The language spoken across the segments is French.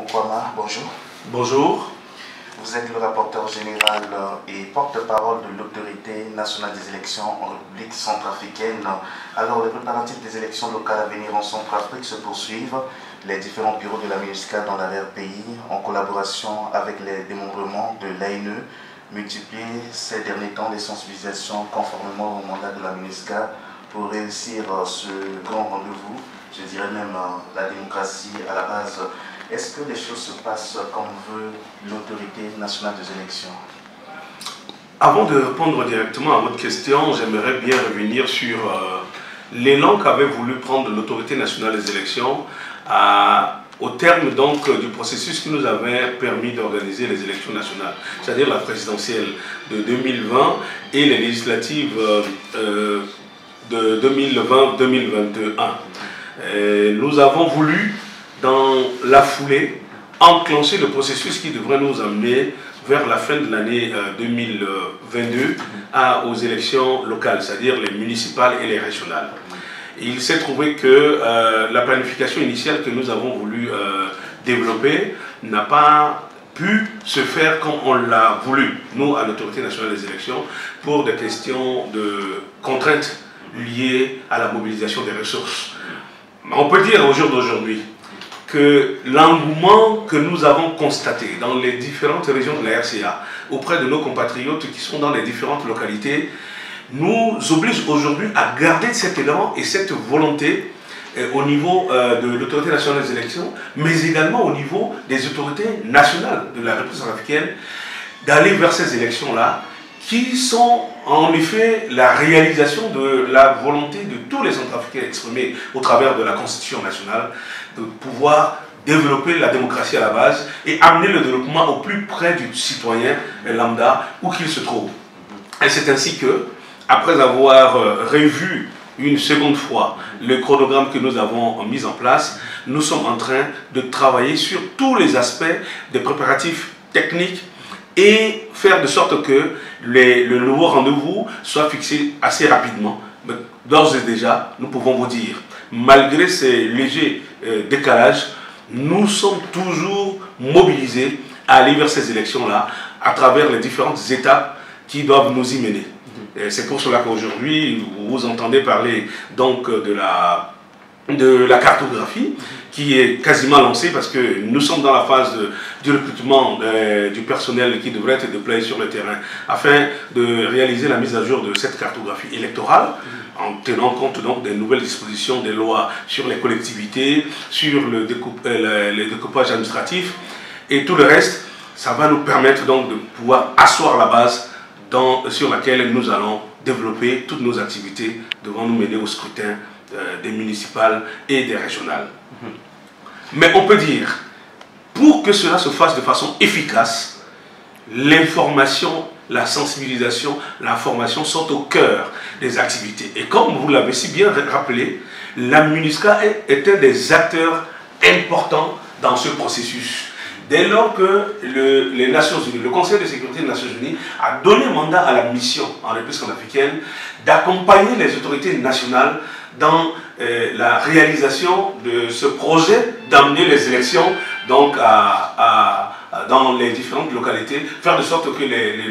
Mukwama, bonjour. Bonjour. Vous êtes le rapporteur général et porte-parole de l'autorité nationale des élections en République centrafricaine. Alors, les préparatifs des élections locales à venir en Centrafrique se poursuivent. Les différents bureaux de la MINUSCA dans l'arrière-pays, en collaboration avec les démembrements de l'ANE, multiplient ces derniers temps les sensibilisations conformément au mandat de la MINUSCA pour réussir ce grand rendez-vous, je dirais même la démocratie à la base. Est-ce que les choses se passent comme veut l'autorité nationale des élections? Avant de répondre directement à votre question, j'aimerais bien revenir sur l'élan qu'avait voulu prendre l'autorité nationale des élections au terme donc du processus qui nous avait permis d'organiser les élections nationales, c'est-à-dire la présidentielle de 2020 et les législatives de 2020-2021. Nous avons voulu, dans la foulée, enclencher le processus qui devrait nous amener vers la fin de l'année 2022 aux élections locales, c'est-à-dire les municipales et les régionales. Et il s'est trouvé que la planification initiale que nous avons voulu développer n'a pas pu se faire comme on l'a voulu, nous, à l'autorité nationale des élections, pour des questions de contraintes liées à la mobilisation des ressources. On peut dire au jour d'aujourd'hui que l'engouement que nous avons constaté dans les différentes régions de la RCA auprès de nos compatriotes qui sont dans les différentes localités nous oblige aujourd'hui à garder cet élan et cette volonté au niveau de l'autorité nationale des élections, mais également au niveau des autorités nationales de la République centrafricaine, d'aller vers ces élections-là qui sont en effet la réalisation de la volonté de tous les Centrafricains exprimée au travers de la Constitution nationale, de pouvoir développer la démocratie à la base et amener le développement au plus près du citoyen lambda où qu'il se trouve. Et c'est ainsi que, après avoir revu une seconde fois le chronogramme que nous avons mis en place, nous sommes en train de travailler sur tous les aspects des préparatifs techniques et faire de sorte que le nouveau rendez-vous soit fixé assez rapidement. Mais d'ores et déjà, nous pouvons vous dire, malgré ces légers décalages, nous sommes toujours mobilisés à aller vers ces élections-là à travers les différentes étapes qui doivent nous y mener. C'est pour cela qu'aujourd'hui, vous entendez parler donc de la cartographie qui est quasiment lancée parce que nous sommes dans la phase du recrutement du personnel qui devrait être déployé sur le terrain afin de réaliser la mise à jour de cette cartographie électorale en tenant compte donc des nouvelles dispositions des lois sur les collectivités, sur le découpage administratif et tout le reste. Ça va nous permettre donc de pouvoir asseoir la base sur laquelle nous allons développer toutes nos activités devant nous mener au scrutin des municipales et des régionales. Mais on peut dire, pour que cela se fasse de façon efficace, l'information, la sensibilisation, l'information sont au cœur des activités. Et comme vous l'avez si bien rappelé, la MINUSCA est un des acteurs importants dans ce processus. Dès lors que les Nations Unies, le Conseil de sécurité des Nations Unies a donné mandat à la mission en République centrafricaine d'accompagner les autorités nationales dans la réalisation de ce projet d'amener les élections donc dans les différentes localités, faire de sorte que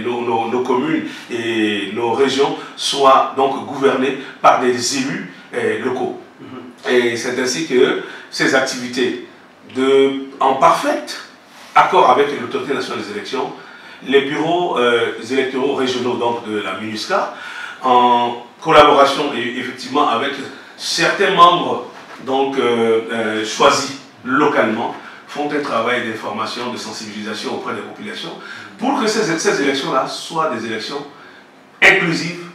nos communes et nos régions soient donc gouvernées par des élus locaux. Et c'est ainsi que ces activités, en parfaite accord avec l'autorité nationale des élections, les bureaux électoraux régionaux donc, de la MINUSCA, en collaboration effectivement avec certains membres donc, choisis localement, font un travail d'information, de sensibilisation auprès des populations pour que ces élections-là soient des élections inclusives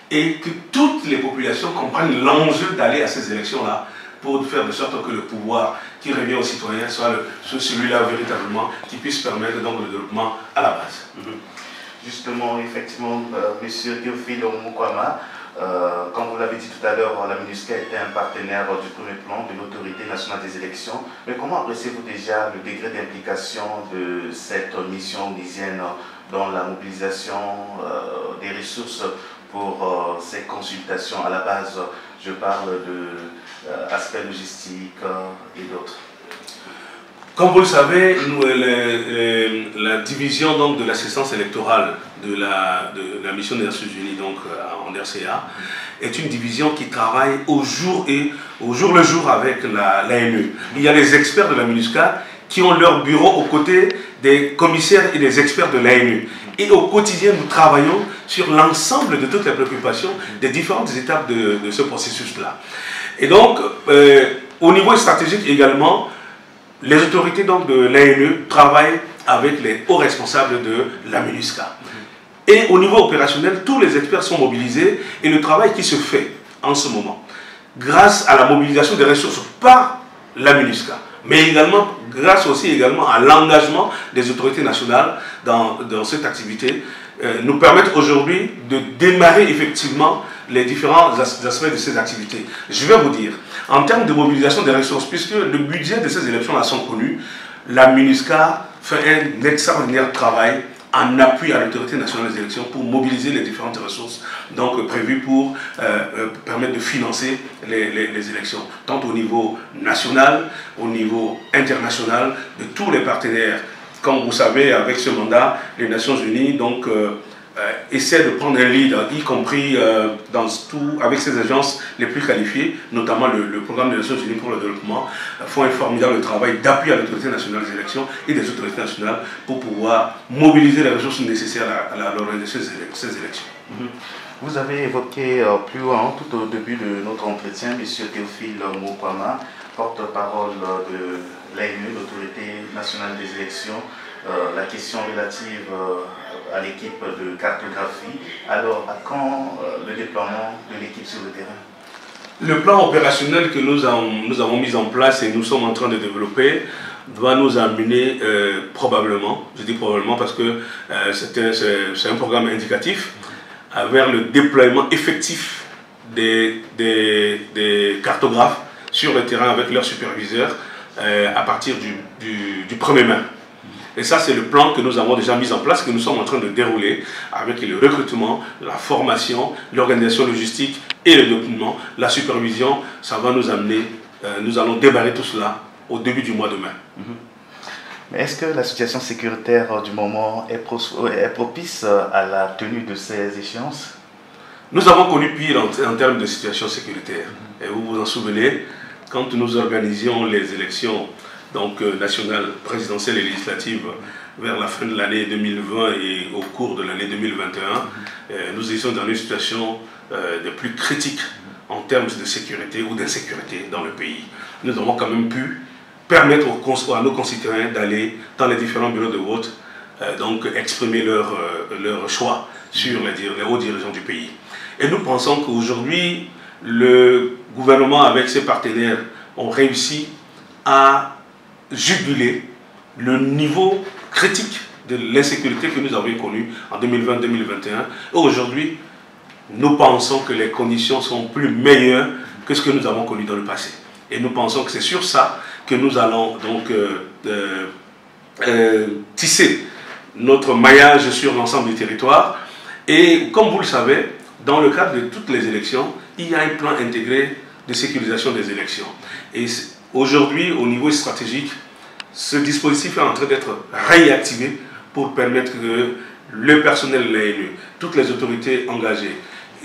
et que toutes les populations comprennent l'enjeu d'aller à ces élections-là pour faire de sorte que le pouvoir qui revient aux citoyens soit celui-là véritablement qui puisse permettre donc le développement à la base. Justement, effectivement, M. Théophile Mukwama, comme vous l'avez dit tout à l'heure, la MINUSCA était un partenaire du premier plan de l'autorité nationale des élections. Mais comment appréciez-vous déjà le degré d'implication de cette mission onisienne dans la mobilisation des ressources pour ces consultations à la base? Je parle de aspects logistiques et d'autres. Comme vous le savez, nous, la division donc, de l'assistance électorale de la mission des Nations Unies donc, en RCA est une division qui travaille au jour le jour avec l'ANE. Il y a des experts de la MINUSCA qui ont leur bureau aux côtés des commissaires et des experts de l'ANE. Et au quotidien, nous travaillons sur l'ensemble de toutes les préoccupations des différentes étapes de ce processus-là. Et donc, au niveau stratégique également, les autorités donc, de l'ANE travaillent avec les hauts responsables de la MINUSCA. Et au niveau opérationnel, tous les experts sont mobilisés et le travail qui se fait en ce moment, grâce à la mobilisation des ressources par la MINUSCA, mais également grâce aussi également à l'engagement des autorités nationales dans cette activité, nous permettent aujourd'hui de démarrer effectivement les différents aspects de ces activités. Je vais vous dire, en termes de mobilisation des ressources, puisque le budget de ces élections-là sont connus, la MINUSCA fait un extraordinaire travail en appui à l'autorité nationale des élections pour mobiliser les différentes ressources donc prévues pour permettre de financer les élections, tant au niveau national, au niveau international, de tous les partenaires. Comme vous savez, avec ce mandat, les Nations Unies donc, essaient de prendre un lead, y compris avec ces agences les plus qualifiées, notamment le programme des Nations Unies pour le développement, font un formidable travail d'appui à l'autorité nationale des élections et des autorités nationales pour pouvoir mobiliser les ressources nécessaires à l'organisation de ces élections. Vous avez évoqué plus haut, tout au début de notre entretien, M. Théophile Moukwama, porte-parole de l'ANE, l'autorité nationale des élections, la question relative à l'équipe de cartographie. Alors, à quand le déploiement de l'équipe sur le terrain? Le plan opérationnel que nous avons mis en place et nous sommes en train de développer doit nous amener probablement, je dis probablement parce que c'est un programme indicatif, vers le déploiement effectif des cartographes sur le terrain avec leurs superviseurs à partir du 1er mai. Et ça, c'est le plan que nous avons déjà mis en place, que nous sommes en train de dérouler avec le recrutement, la formation, l'organisation logistique et le développement, la supervision. Ça va nous amener, nous allons démarrer tout cela au début du mois de mai. Mais est-ce que la situation sécuritaire du moment est propice à la tenue de ces échéances? Nous avons connu pire en termes de situation sécuritaire. Et vous vous en souvenez, quand nous organisions les élections donc, nationales, présidentielles et législatives vers la fin de l'année 2020 et au cours de l'année 2021, nous étions dans une situation des plus critiques en termes de sécurité ou d'insécurité dans le pays. Nous avons quand même pu permettre à nos concitoyens d'aller dans les différents bureaux de vote, donc exprimer leur choix sur les hauts dirigeants du pays. Et nous pensons qu'aujourd'hui, le gouvernement avec ses partenaires ont réussi à juguler le niveau critique de l'insécurité que nous avions connu en 2020-2021. Et aujourd'hui, nous pensons que les conditions sont plus meilleures que ce que nous avons connu dans le passé. Et nous pensons que c'est sur ça que nous allons donc tisser notre maillage sur l'ensemble du territoire. Et comme vous le savez, dans le cadre de toutes les élections, il y a un plan intégré de sécurisation des élections. Et aujourd'hui, au niveau stratégique, ce dispositif est en train d'être réactivé pour permettre que le personnel de l'ANE, toutes les autorités engagées,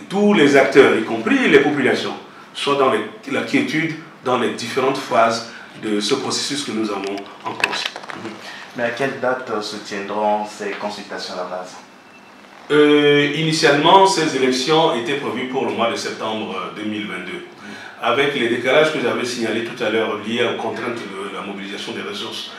tous les acteurs, y compris les populations, soient dans la quiétude dans les différentes phases de ce processus que nous avons enclenché. Mais à quelle date se tiendront ces consultations à la base? Initialement, ces élections étaient prévues pour le mois de septembre 2022. Avec les décalages que j'avais signalés tout à l'heure liés aux contraintes de la mobilisation des ressources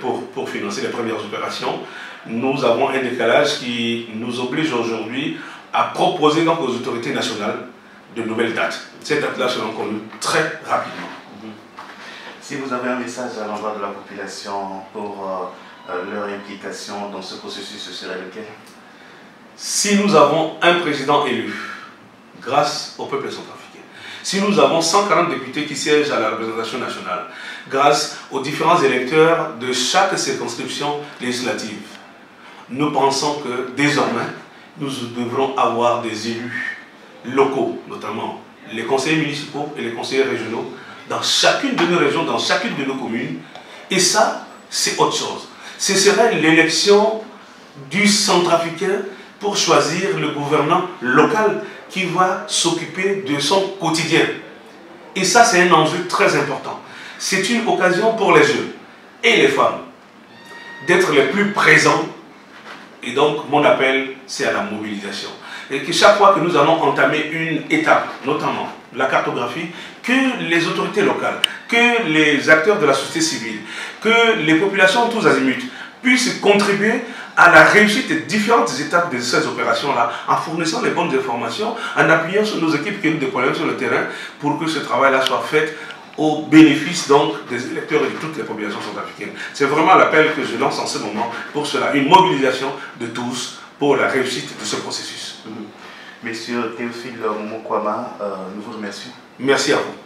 pour financer les premières opérations, nous avons un décalage qui nous oblige aujourd'hui à proposer donc aux autorités nationales de nouvelles dates. Ces dates-là seront connues très rapidement. Si vous avez un message à l'endroit de la population pour leur implication dans ce processus, ce serait lequel? Si nous avons un président élu, grâce au peuple centrafricain, si nous avons 140 députés qui siègent à la représentation nationale, grâce aux différents électeurs de chaque circonscription législative, nous pensons que désormais, nous devrons avoir des élus locaux, notamment les conseillers municipaux et les conseillers régionaux, dans chacune de nos régions, dans chacune de nos communes, Et ça, c'est autre chose. Ce serait l'élection du centrafricain pour choisir le gouvernant local qui va s'occuper de son quotidien. Et ça, c'est un enjeu très important. C'est une occasion pour les jeunes et les femmes d'être les plus présents. Et donc, mon appel, c'est à la mobilisation. Et que chaque fois que nous allons entamer une étape, notamment la cartographie, que les autorités locales, que les acteurs de la société civile, que les populations tous azimuts puissent contribuer à la réussite des différentes étapes de ces opérations-là, en fournissant les bonnes informations, en appuyant sur nos équipes que nous déployons sur le terrain pour que ce travail-là soit fait au bénéfice donc des électeurs et de toutes les populations centrafricaines. C'est vraiment l'appel que je lance en ce moment pour cela, une mobilisation de tous pour la réussite de ce processus. Monsieur Théophile Momokwama, nous vous remercions. Merci à vous.